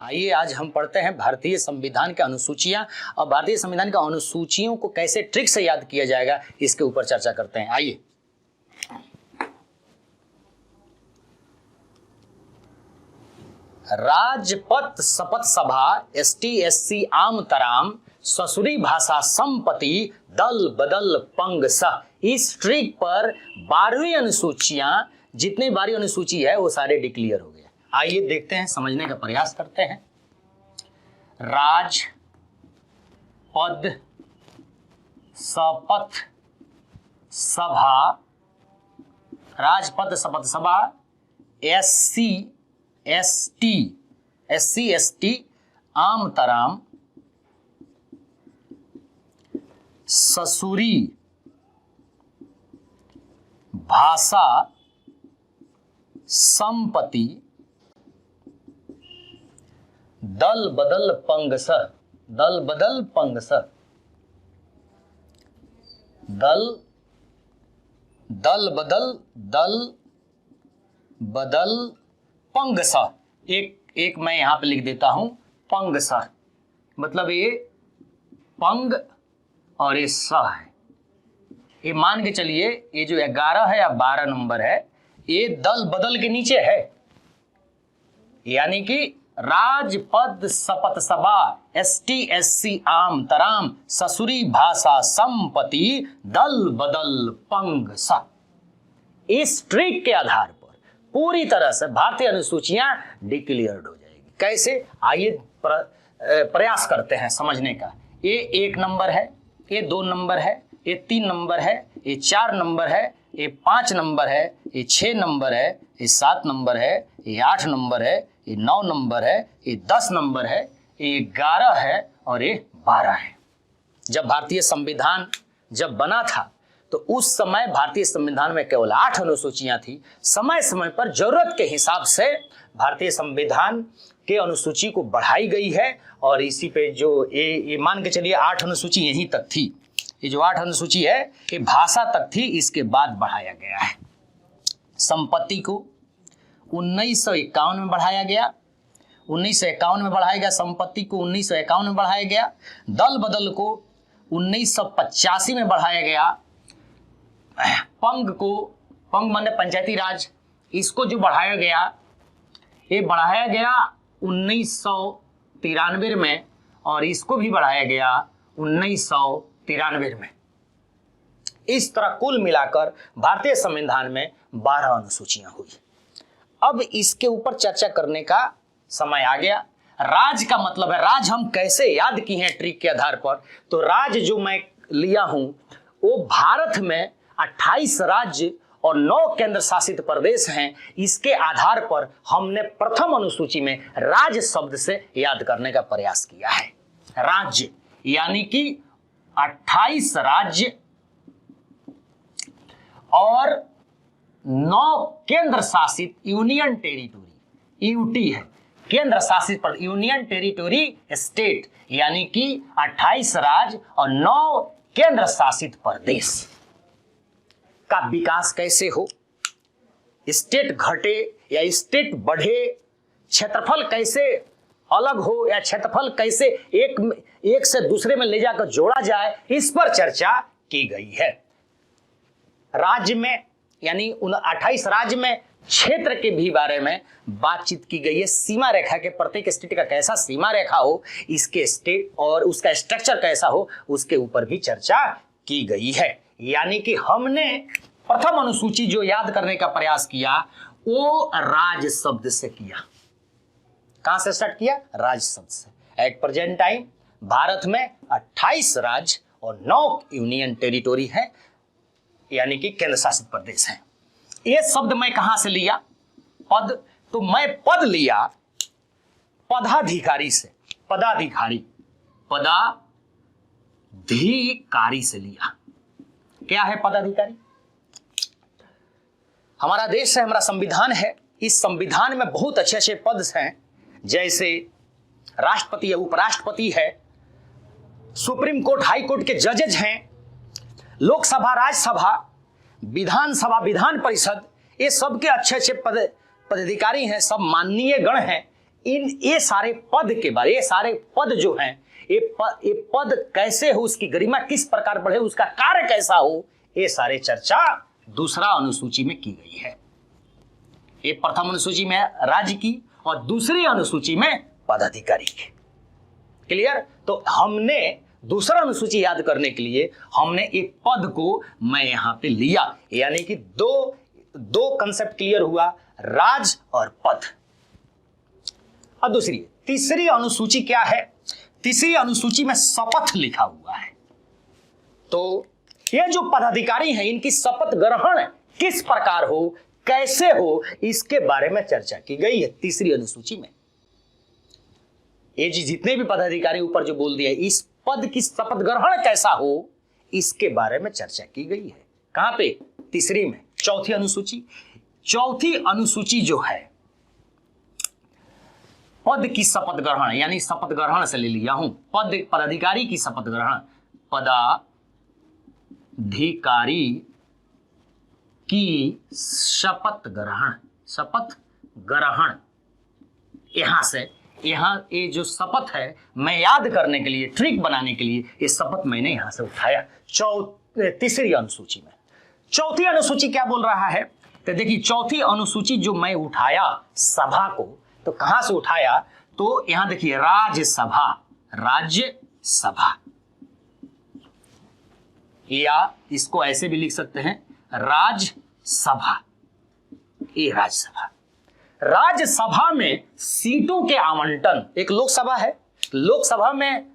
आइए आज हम पढ़ते हैं भारतीय संविधान के अनुसूचियां और भारतीय संविधान के अनुसूचियों को कैसे ट्रिक से याद किया जाएगा इसके ऊपर चर्चा करते हैं। आइए राजपथ शपथ सभा ST SC आम तराम ससुरी भाषा संपत्ति दल बदल पंग सह। इस ट्रिक पर 12वीं अनुसूचियां जितने 12वीं अनुसूची है वो सारे डिक्लेयर हो गए। आइए देखते हैं, समझने का प्रयास करते हैं। राजपद शपथ सभा, राजपद शपथ सभा SC ST आम तराम ससुरी भाषा संपत्ति दल बदल पंग सह। दल बदल पंग सह, दल बदल पंग सह। एक मैं यहां पे लिख देता हूं पंग सह, मतलब ये पंग और ये सह है। ये मान के चलिए ये जो 11 है या 12 नंबर है ये दल बदल के नीचे है, यानी कि राजपद शपथ सभा ST SC आम तराम ससुरी भाषा संपत्ति दल बदल पंग सह। इस ट्रिक के आधार पर पूरी तरह से भारतीय अनुसूचियां डिक्लेयर्ड हो जाएगी। कैसे, आइए प्रयास करते हैं समझने का। ये 1 नंबर है, ये 2 नंबर है, ये 3 नंबर है, ये 4 नंबर है, ये 5 नंबर है, ये 6 नंबर है, ये 7 नंबर है, ये 8 नंबर है, ये 9 नंबर है, ये 10 नंबर है, ये 11 है और ये 12 है। जब भारतीय संविधान जब बना था तो उस समय भारतीय संविधान में केवल 8 अनुसूचियां थी। समय समय पर जरूरत के हिसाब से भारतीय संविधान के अनुसूची को बढ़ाई गई है और इसी पे जो ये मान के चलिए 8 अनुसूची यहीं तक थी। ये जो 8 अनुसूची है ये भाषा तक थी, इसके बाद बढ़ाया गया है। संपत्ति को 1951 में बढ़ाया गया, 1951 में बढ़ाया गया। संपत्ति को 1951 में बढ़ाया गया। दल बदल को 1985 में बढ़ाया गया। पंग को, पंग माने पंचायती राज, इसको जो बढ़ाया गया ये बढ़ाया गया 1993 में और इसको भी बढ़ाया गया 1993 में। इस तरह कुल मिलाकर भारतीय संविधान में 12 अनुसूचियां हुई। अब इसके ऊपर चर्चा करने का समय आ गया। राज का मतलब है, राज हम कैसे याद किए हैं ट्रिक के आधार पर। तो राज जो मैं लिया हूं वो भारत में 28 राज्य और 9 केंद्र शासित प्रदेश हैं। इसके आधार पर हमने प्रथम अनुसूची में राज्य शब्द से याद करने का प्रयास किया है। राज्य यानी कि 28 राज्य और 9 केंद्र शासित यूनियन टेरिटोरी, यूटी है केंद्र शासित पर, यूनियन टेरिटोरी स्टेट यानी कि 28 राज्य और 9 केंद्र शासित प्रदेश का विकास कैसे हो, स्टेट घटे या स्टेट बढ़े, क्षेत्रफल कैसे अलग हो या क्षेत्रफल कैसे एक से दूसरे में ले जाकर जोड़ा जाए, इस पर चर्चा की गई है। राज्य में यानी 28 राज्य में क्षेत्र के भी बारे में बातचीत की गई है। सीमा रेखा के, प्रत्येक स्टेट का कैसा सीमा रेखा हो, इसके स्टेट और उसका स्ट्रक्चर कैसा हो, उसके ऊपर भी चर्चा की गई है। यानी कि हमने प्रथम अनुसूची जो याद करने का प्रयास किया वो राज्य शब्द से किया। कहां से स्टार्ट किया? राज्य शब्द से। एट प्रेजेंट टाइम भारत में 28 राज्य और 9 यूनियन टेरिटोरी है, यानी कि केंद्र शासित प्रदेश है। ये शब्द मैं कहां से लिया? पद। तो मैं पद लिया पदाधिकारी से, पदाधिकारी, पदाधिकारी से लिया। क्या है पदाधिकारी? हमारा देश है, हमारा संविधान है। इस संविधान में बहुत अच्छे अच्छे पद हैं, जैसे राष्ट्रपति है, उपराष्ट्रपति है, सुप्रीम कोर्ट, हाई कोर्ट के जजेज हैं, लोकसभा, राज्यसभा, विधानसभा, विधान परिषद, ये सब के अच्छे अच्छे पदाधिकारी हैं, सब माननीय गण हैं। ये सारे पद के बारे, ये सारे पद जो हैं, ये पद कैसे हो, उसकी गरिमा किस प्रकार बढ़े, उसका कार्य कैसा हो, ये सारे चर्चा दूसरा अनुसूची में की गई है। ये प्रथम अनुसूची में राज्य की और दूसरी अनुसूची में पदाधिकारी की। क्लियर? तो हमने दूसरा अनुसूची याद करने के लिए हमने एक पद को मैं यहां पे लिया, यानी कि दो कंसेप्ट क्लियर हुआ, राज और पद। अब दूसरी तीसरी अनुसूची क्या है? तीसरी अनुसूची में शपथ लिखा हुआ है। तो ये जो पदाधिकारी हैं इनकी शपथ ग्रहण किस प्रकार हो, कैसे हो, इसके बारे में चर्चा की गई है तीसरी अनुसूची में। ये जितने भी पदाधिकारी ऊपर जो बोल दिया, इस पद की शपथ ग्रहण कैसा हो, इसके बारे में चर्चा की गई है। कहां पे? तीसरी में, चौथी अनुसूची। चौथी अनुसूची जो है पद की शपथ ग्रहण, यानी शपथ ग्रहण से ले लिया हूं, पदाधिकारी की शपथ ग्रहण, पदाधिकारी की शपथ ग्रहण, शपथ ग्रहण। यहां से यहां ये जो शपथ है, मैं याद करने के लिए, ट्रिक बनाने के लिए ये शपथ मैंने यहां से उठाया तीसरी अनुसूची में। चौथी अनुसूची क्या बोल रहा है? तो देखिए, चौथी अनुसूची जो मैं उठाया सभा को, तो कहां से उठाया? तो यहां देखिए, राज्यसभा, राज्यसभा, या इसको ऐसे भी लिख सकते हैं राज्यसभा। ये राज्यसभा, राज्यसभा में सीटों के आवंटन, एक लोकसभा है, लोकसभा में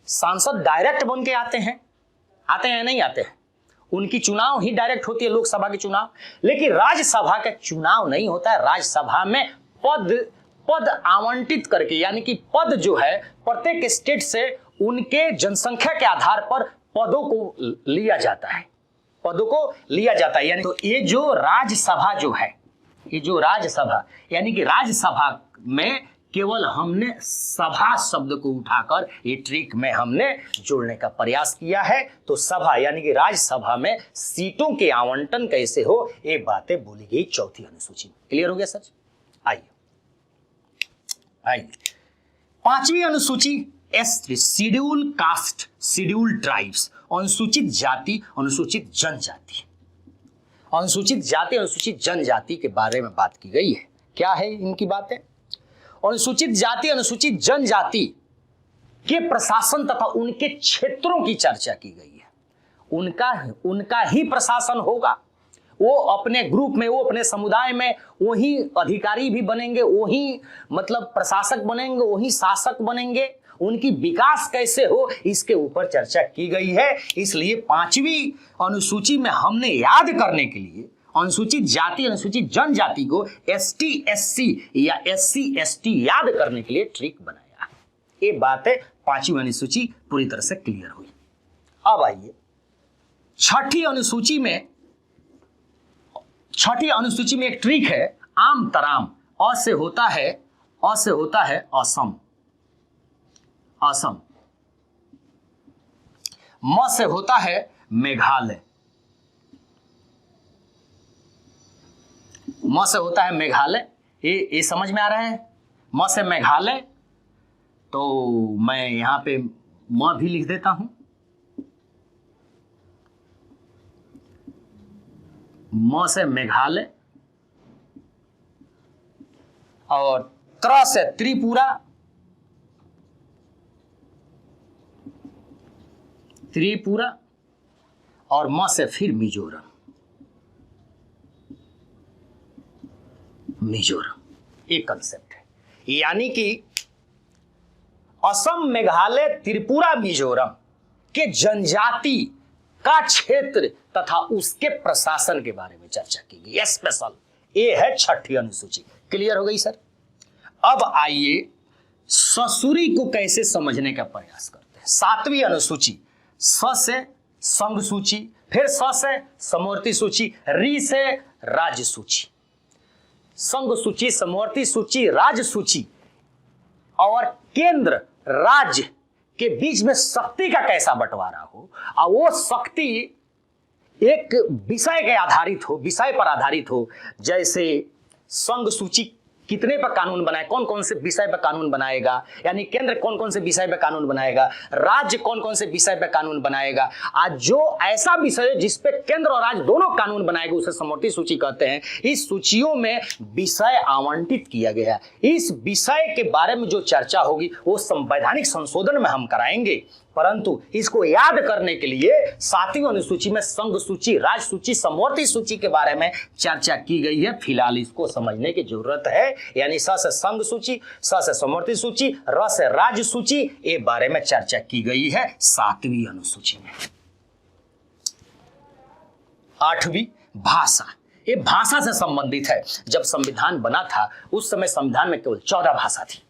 सांसद डायरेक्ट बन के आते हैं नहीं आते हैं, उनकी चुनाव ही डायरेक्ट होती है, लोकसभा की चुनाव। लेकिन राज्यसभा का चुनाव नहीं होता है। राज्यसभा में पद आवंटित करके, यानी कि पद जो है प्रत्येक स्टेट से उनके जनसंख्या के आधार पर पदों को लिया जाता है, पदों को लिया जाता है। यानी तो ये जो राज्यसभा जो है, ये जो राज्यसभा, यानी कि राज्यसभा में केवल हमने सभा शब्द को उठाकर ये ट्रिक में हमने जोड़ने का प्रयास किया है। तो सभा यानी कि राज्यसभा में सीटों के आवंटन कैसे हो, ये बातें बोली गई चौथी अनुसूची में। क्लियर हो गया सर? आइए पांचवी अनुसूची, शेड्यूल कास्ट, शेड्यूल ट्राइब्स, अनुसूचित जाति, अनुसूचित जनजाति। अनुसूचित जाति, अनुसूचित जनजाति के बारे में बात की गई है। क्या है इनकी बातें? अनुसूचित जाति, अनुसूचित जनजाति के प्रशासन तथा उनके क्षेत्रों की चर्चा की गई है। उनका ही प्रशासन होगा, वो अपने ग्रुप में, वो अपने समुदाय में वही अधिकारी भी बनेंगे, वही मतलब प्रशासक बनेंगे, वही शासक बनेंगे। उनकी विकास कैसे हो, इसके ऊपर चर्चा की गई है। इसलिए पांचवी अनुसूची में हमने याद करने के लिए अनुसूचित जाति, अनुसूचित जनजाति को ST SC या SC ST याद करने के लिए ट्रिक बनाया। ये बातें पांचवी अनुसूची पूरी तरह से क्लियर हुई। अब आइए छठी अनुसूची में। छठी अनुसूची में एक ट्रिक है, आम तराम। अ से होता है असम, असम। म से होता है मेघालय, म से होता है मेघालय। ये समझ में आ रहा है? म से मेघालय। तो मैं यहां पे म भी लिख देता हूं, म से मेघालय। और त्र से त्रिपुरा, त्रिपुरा। और म से फिर मिजोरम, मिजोरम। एक कंसेप्ट है, यानी कि असम, मेघालय, त्रिपुरा, मिजोरम के जनजाति का क्षेत्र तथा उसके प्रशासन के बारे में चर्चा की गई। स्पेशल ये है छठी अनुसूची। क्लियर हो गई सर? अब आइए ससुरी को कैसे समझने का प्रयास करते हैं। सातवीं अनुसूची, स से संघ सूची, फिर स से समवर्ती सूची, री से राज्य सूची। संघ सूची, समवर्ती सूची, राज्य सूची और केंद्र राज्य के बीच में शक्ति का कैसा बंटवारा हो, और वो शक्ति एक विषय के आधारित हो, विषय पर आधारित हो। जैसे संघ सूची कितने पर कानून बनाए, कौन कौन से विषय पर कानून बनाएगा, यानी केंद्र कौन कौन से विषय पर कानून बनाएगा, राज्य कौन कौन से विषय पर कानून बनाएगा। आज जो ऐसा विषय है जिस पे केंद्र और राज्य दोनों कानून बनाएगा उसे समवर्ती सूची कहते हैं। इस सूचियों में विषय आवंटित किया गया, इस विषय के बारे में जो चर्चा होगी वो संवैधानिक संशोधन में हम कराएंगे, परंतु इसको याद करने के लिए 7वीं अनुसूची में संघ सूची, राज्य सूची, समवर्ती सूची के बारे में चर्चा की गई है। फिलहाल इसको समझने की जरूरत है, यानी स से संघ सूची, स से समवर्ती सूची, र से राज्य सूची, ये बारे में चर्चा की गई है 7वीं अनुसूची में। 8वीं भाषा, ये भाषा से संबंधित है। जब संविधान बना था उस समय संविधान में केवल 14 भाषा थी,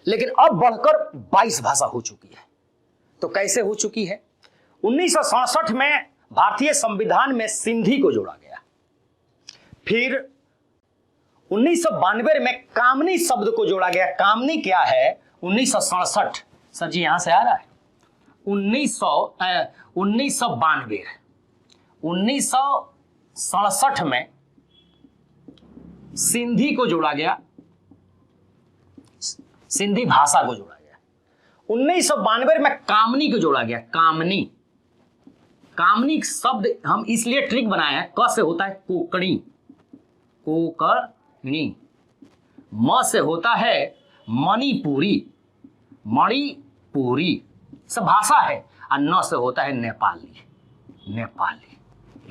लेकिन अब बढ़कर 22 भाषा हो चुकी है। तो कैसे हो चुकी है? 1967 में भारतीय संविधान में सिंधी को जोड़ा गया, फिर 1992 में कामनी शब्द को जोड़ा गया। कामनी क्या है? 1967, सर जी यहां से आ रहा है, 1967 में सिंधी को जोड़ा गया, सिंधी भाषा को जोड़ा गया। 1992 में कामनी को जोड़ा गया। कामनी, कामनी शब्द हम इसलिए ट्रिक बनाए हैं, क से होता है कोकणी, कोकणी, म से होता है मणिपुरी, मणिपुरी सब भाषा है, और न से होता है नेपाली, नेपाली,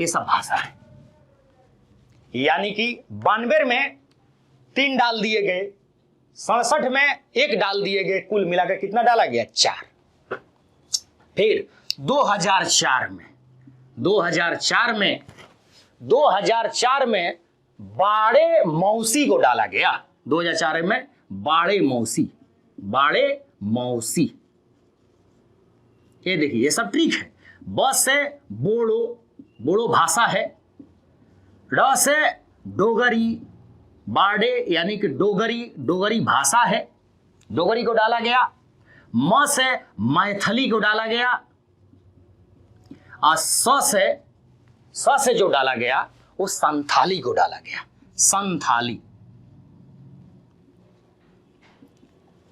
ये सब भाषा है। यानी कि 92 में 3 डाल दिए गए, 67 में 1 डाल दिए गए, कुल मिलाकर कितना डाला गया? 4। फिर 2004 में बाड़े मौसी को डाला गया। 2004 में बाड़े मौसी, बाड़े मौसी, ये देखिए ये सब ट्रिक है। ब से बोड़ो, बोड़ो भाषा है। र से डोगरी, बाड़े यानी कि डोगरी, डोगरी भाषा है, डोगरी को डाला गया। म से मैथिली को डाला गया, और स से जो डाला गया वो संथाली को डाला गया, संथाली,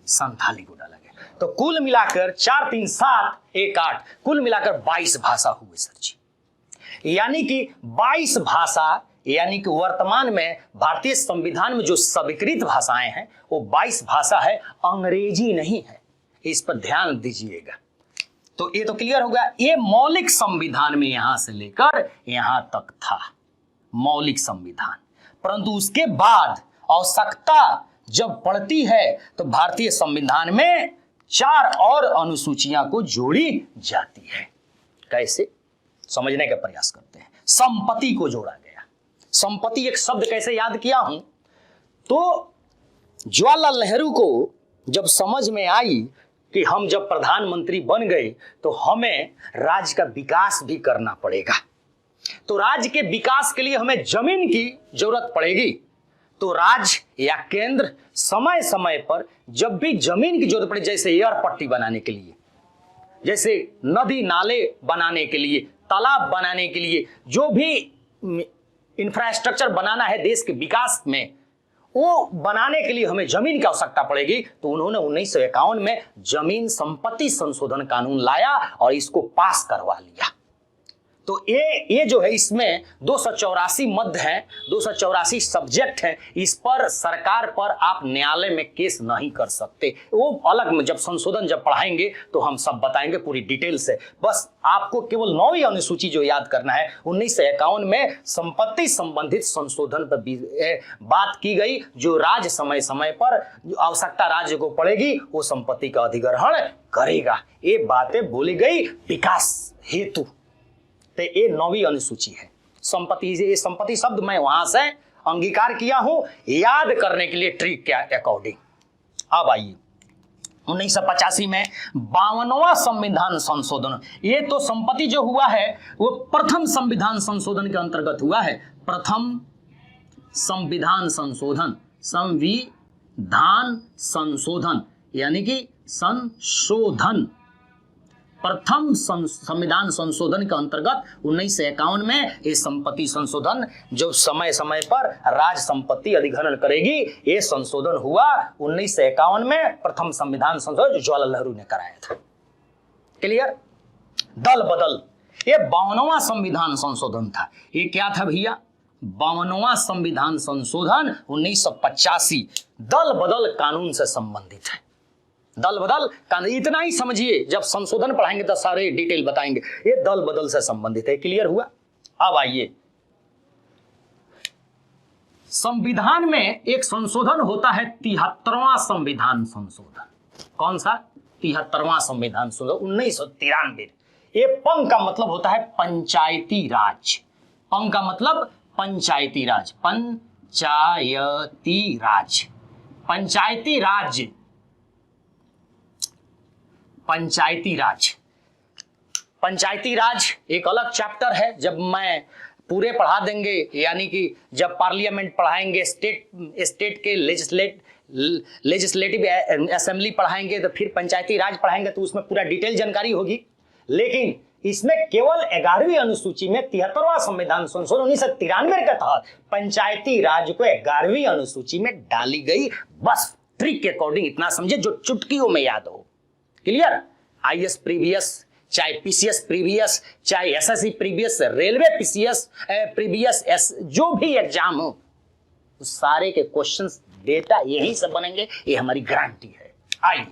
संथाली को डाला गया। तो कुल मिलाकर 4 3 7 1 8, कुल मिलाकर 22 भाषा हुए सर जी। यानी कि 22 भाषा, यानी कि वर्तमान में भारतीय संविधान में जो स्वीकृत भाषाएं हैं वो 22 भाषा है, अंग्रेजी नहीं है। इस पर ध्यान दीजिएगा। तो ये तो क्लियर हो गया। ये मौलिक संविधान में यहां से लेकर यहां तक था, मौलिक संविधान। परंतु उसके बाद आवश्यकता जब पड़ती है तो भारतीय संविधान में 4 और अनुसूचियां को जोड़ी जाती है। कैसे, समझने का प्रयास करते हैं। संपत्ति को जोड़ा गया। संपत्ति एक शब्द कैसे याद किया हूं, तो जवाहरलाल नेहरू को जब समझ में आई कि हम जब प्रधानमंत्री बन गए तो हमें राज्य का विकास भी करना पड़ेगा, तो राज्य के विकास के लिए हमें जमीन की जरूरत पड़ेगी। तो राज्य या केंद्र समय समय पर जब भी जमीन की जरूरत पड़े, जैसे एयर पट्टी बनाने के लिए, जैसे नदी नाले बनाने के लिए, तालाब बनाने के लिए, जो भी इंफ्रास्ट्रक्चर बनाना है देश के विकास में, वो बनाने के लिए हमें जमीन की आवश्यकता पड़ेगी। तो उन्होंने 1951 में जमीन संपत्ति संशोधन कानून लाया और इसको पास करवा लिया। तो ये जो है इसमें 284 मद हैं, 284 सब्जेक्ट हैं। इस पर सरकार पर आप न्यायालय में केस नहीं कर सकते, वो अलग में जब संशोधन जब पढ़ाएंगे तो हम सब बताएंगे पूरी डिटेल से। बस आपको केवल 9वीं अनुसूची जो याद करना है, 1951 में संपत्ति संबंधित संशोधन पर बात की गई। जो राज्य समय समय पर आवश्यकता राज्य को पड़ेगी वो संपत्ति का अधिग्रहण करेगा, ये बातें बोली गई विकास हेतु। तो ये 9वीं अनुसूची है। संपत्ति, ये संपत्ति शब्द मैं वहां से अंगीकार किया हूं याद करने के लिए ट्रिक के अकॉर्डिंग। अब आइए 1985 में 52वां संविधान संशोधन। ये तो संपत्ति जो हुआ है वो प्रथम संविधान संशोधन के अंतर्गत हुआ है। प्रथम संविधान संशोधन, संविधान संशोधन यानी कि संशोधन प्रथम संविधान संशोधन के अंतर्गत 1951 में ये संपत्ति संशोधन जो समय समय पर राज संपत्ति अधिग्रहण करेगी, ये संशोधन हुआ 1951 में। प्रथम संविधान संशोधन जवाहरलाल नेहरू ने कराया था। क्लियर? दल बदल, ये 52वां संविधान संशोधन था। ये क्या था भैया? 52वां संविधान संशोधन 1985 दल बदल कानून से संबंधित है। दल बदल कानून, इतना ही समझिए, जब संशोधन पढ़ाएंगे तो सारे डिटेल बताएंगे। ये दल बदल से संबंधित है। क्लियर हुआ? अब आइए, संविधान में एक संशोधन होता है 73वां संविधान संशोधन। कौन सा? 73वां संविधान संशोधन 1993। ये पंग का मतलब होता है पंचायती राज। पंग का मतलब पंचायती राज, पंचायती राज, पंचायती राज, पंचायती राज। पंचायती राज एक अलग चैप्टर है। जब मैं पूरे पढ़ा देंगे, यानी कि जब पार्लियामेंट पढ़ाएंगे, स्टेट के लेजिस्लेटिव असेंबली पढ़ाएंगे, तो फिर पंचायती राज पढ़ाएंगे, तो उसमें पूरा डिटेल जानकारी होगी। लेकिन इसमें केवल 11वीं अनुसूची में 73वां संविधान संशोधन 1993 के तहत पंचायती राज को 11वीं अनुसूची में डाली गई। बस ट्रिक के अकॉर्डिंग इतना समझे जो चुटकियों में याद हो। क्लियर? आईएएस प्रीवियस, चाहे पीसीएस प्रीवियस, चाहे SSC previous, railway PCS previous, जो भी एग्जाम हो, तो सारे के क्वेश्चंस डेटा यही से बनेंगे, ये हमारी गारंटी है। आइए,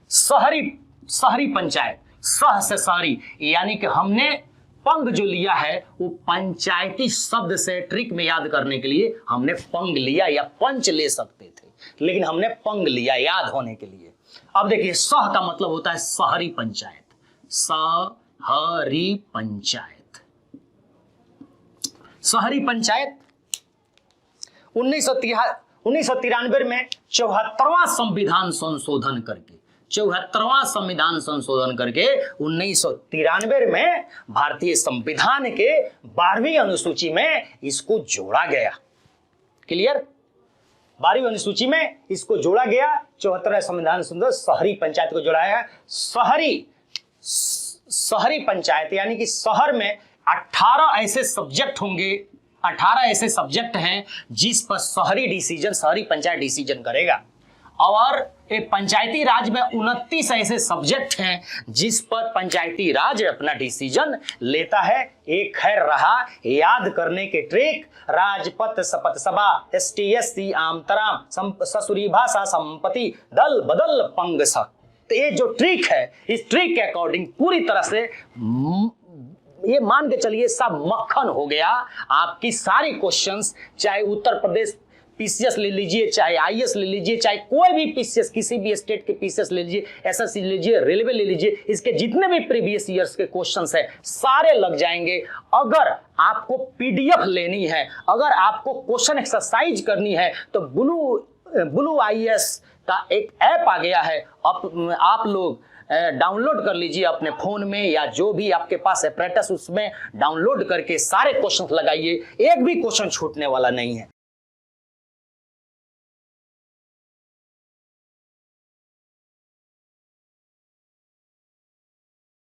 शहरी पंचायत, सह से शहरी, यानी कि हमने पंग जो लिया है वो पंचायती शब्द से ट्रिक में याद करने के लिए हमने पंग लिया, या पंच ले सकते थे, लेकिन हमने पंग लिया याद होने के लिए। अब देखिए, सह का मतलब होता है शहरी पंचायत, शहरी पंचायत। शहरी पंचायत 1993 में 74वां संविधान संशोधन करके, 74वां संविधान संशोधन करके 1993 में भारतीय संविधान के 12वीं अनुसूची में इसको जोड़ा गया। क्लियर? 12वीं अनुसूची में इसको जोड़ा गया। 74वें संविधान संशोधन शहरी पंचायत को जोड़ा गया। शहरी पंचायत यानी कि शहर में 18 ऐसे सब्जेक्ट होंगे, 18 ऐसे सब्जेक्ट हैं जिस पर शहरी पंचायत डिसीजन करेगा। और एक पंचायती राज में 29 ऐसे सब्जेक्ट हैं जिस पर पंचायती राज अपना डिसीजन लेता है। एक है रहा याद करने के ट्रिक, राजपथ शपथ सभा, STSC आमतराम, ससुरी भाषा संपत्ति, दल बदल पंग स। तो ये जो ट्रिक है, इस ट्रिक के अकॉर्डिंग पूरी तरह से ये मान के चलिए सब मक्खन हो गया। आपकी सारी क्वेश्चंस, चाहे उत्तर प्रदेश पीसीएस ले लीजिए, चाहे आईएएस ले लीजिए, चाहे कोई भी पीसीएस, किसी भी स्टेट के पीसीएस ले लीजिए, एसएससी ले लीजिए, रेलवे ले लीजिए, इसके जितने भी प्रीवियस ईयर्स के क्वेश्चंस है सारे लग जाएंगे। अगर आपको पीडीएफ लेनी है, अगर आपको क्वेश्चन एक्सरसाइज करनी है, तो ब्लू आईएएस का एक ऐप आ गया है, आप लोग डाउनलोड कर लीजिए अपने फोन में, या जो भी आपके पास एपरेटस उसमें डाउनलोड करके सारे क्वेश्चन लगाइए, एक भी क्वेश्चन छूटने वाला नहीं है।